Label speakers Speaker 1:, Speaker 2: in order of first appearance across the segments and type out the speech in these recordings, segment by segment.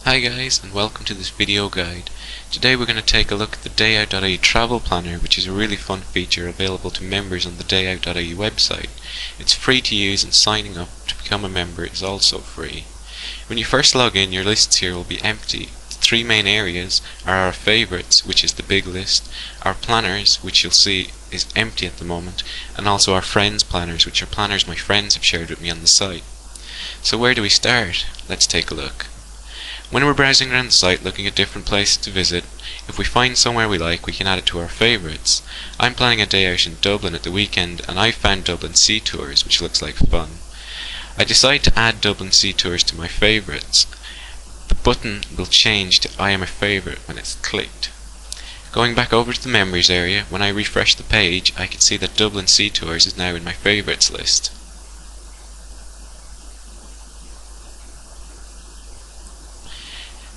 Speaker 1: Hi guys, and welcome to this video guide. Today we're going to take a look at the Dayout.ie Travel Planner, which is a really fun feature available to members on the Dayout.ie website. It's free to use, and signing up to become a member is also free. When you first log in, your lists here will be empty. The three main areas are our favorites, which is the big list, our planners, which you'll see is empty at the moment, and also our friends planners, which are planners my friends have shared with me on the site. So where do we start? Let's take a look. When we're browsing around the site looking at different places to visit, if we find somewhere we like, we can add it to our favourites. I'm planning a day out in Dublin at the weekend, and I've found Dublin Sea Tours, which looks like fun. I decide to add Dublin Sea Tours to my favourites. The button will change to I am a favourite when it's clicked. Going back over to the memories area, when I refresh the page, I can see that Dublin Sea Tours is now in my favourites list.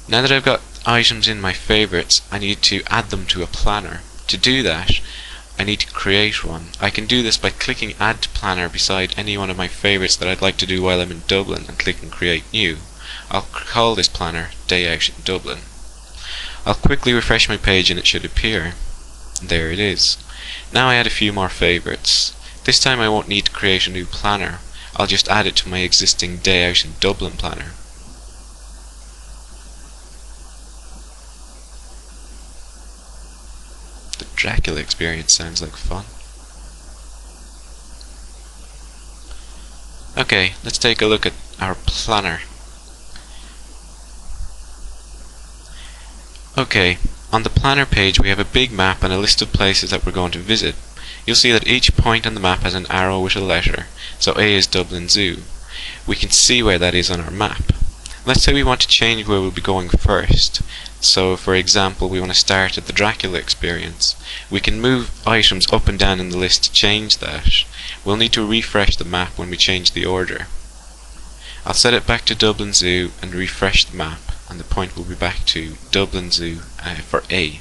Speaker 1: Now that I've got items in my favourites, I need to add them to a planner. To do that, I need to create one. I can do this by clicking Add to Planner beside any one of my favourites that I'd like to do while I'm in Dublin and clicking Create New. I'll call this planner Day Out in Dublin. I'll quickly refresh my page and it should appear. There it is. Now I add a few more favourites. This time I won't need to create a new planner. I'll just add it to my existing Day Out in Dublin planner. The Dracula experience sounds like fun. Okay, let's take a look at our planner. Okay, on the planner page we have a big map and a list of places that we're going to visit. You'll see that each point on the map has an arrow with a letter, so A is Dublin Zoo. We can see where that is on our map. Let's say we want to change where we'll be going first. So, for example, we want to start at the Dracula experience. We can move items up and down in the list to change that. We'll need to refresh the map when we change the order. I'll set it back to Dublin Zoo and refresh the map, and the point will be back to Dublin Zoo for A.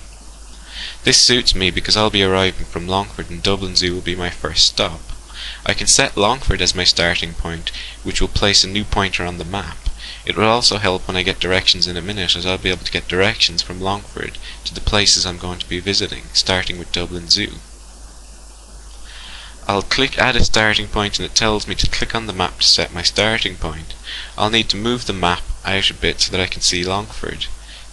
Speaker 1: This suits me because I'll be arriving from Longford and Dublin Zoo will be my first stop. I can set Longford as my starting point, which will place a new pointer on the map. It will also help when I get directions in a minute, as I'll be able to get directions from Longford to the places I'm going to be visiting, starting with Dublin Zoo. I'll click Add a Starting Point and it tells me to click on the map to set my starting point. I'll need to move the map out a bit so that I can see Longford.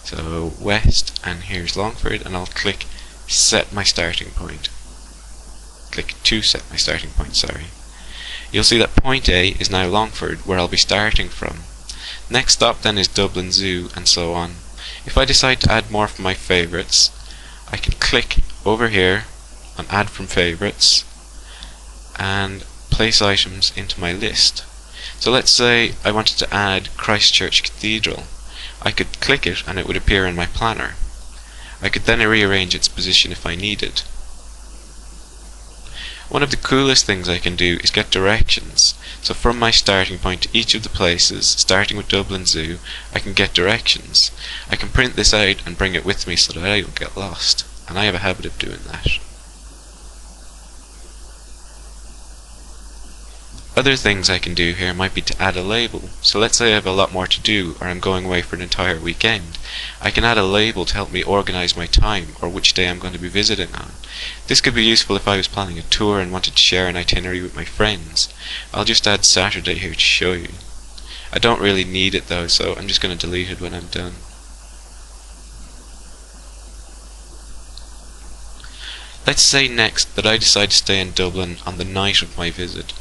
Speaker 1: So west, and here's Longford, and I'll click Set My Starting Point. Click to set my starting point, sorry. You'll see that point A is now Longford, where I'll be starting from. Next stop then is Dublin Zoo, and so on. If I decide to add more from my favourites, I can click over here on Add from Favourites and place items into my list. So let's say I wanted to add Christchurch Cathedral. I could click it and it would appear in my planner. I could then rearrange its position if I needed. One of the coolest things I can do is get directions. So from my starting point to each of the places, starting with Dublin Zoo, I can get directions. I can print this out and bring it with me so that I don't get lost, and I have a habit of doing that. Other things I can do here might be to add a label. So let's say I have a lot more to do, or I'm going away for an entire weekend. I can add a label to help me organise my time, or which day I'm going to be visiting on. This could be useful if I was planning a tour and wanted to share an itinerary with my friends. I'll just add Saturday here to show you. I don't really need it though, so I'm just going to delete it when I'm done. Let's say next that I decide to stay in Dublin on the night of my visit.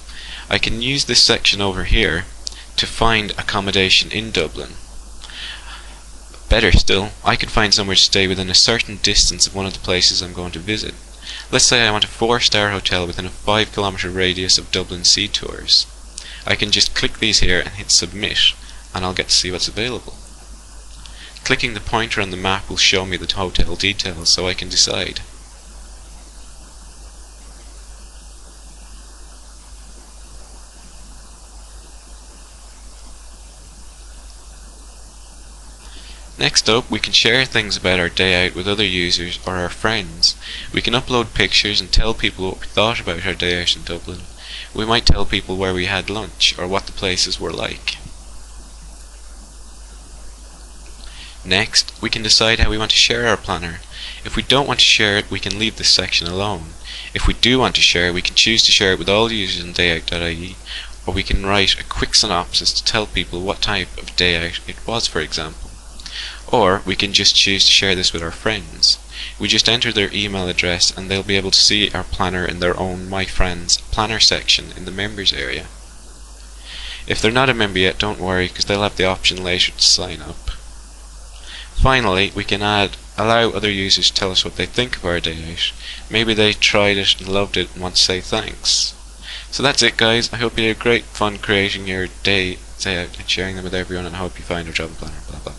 Speaker 1: I can use this section over here to find accommodation in Dublin. Better still, I can find somewhere to stay within a certain distance of one of the places I'm going to visit. Let's say I want a 4-star hotel within a 5-kilometre radius of Dublin Sea Tours. I can just click these here and hit Submit, and I'll get to see what's available. Clicking the pointer on the map will show me the hotel details so I can decide. Next up, we can share things about our day out with other users or our friends. We can upload pictures and tell people what we thought about our day out in Dublin. We might tell people where we had lunch or what the places were like. Next, we can decide how we want to share our planner. If we don't want to share it, we can leave this section alone. If we do want to share, we can choose to share it with all users in Dayout.ie, or we can write a quick synopsis to tell people what type of day out it was, for example. Or we can just choose to share this with our friends. We just enter their email address and they'll be able to see our planner in their own My Friends planner section in the members area. If they're not a member yet, don't worry, because they'll have the option later to sign up. Finally, we can allow other users to tell us what they think of our day out. Maybe they tried it and loved it and want to say thanks. So that's it, guys. I hope you had great fun creating your day out and sharing them with everyone, and I hope you find your travel planner. Blah blah.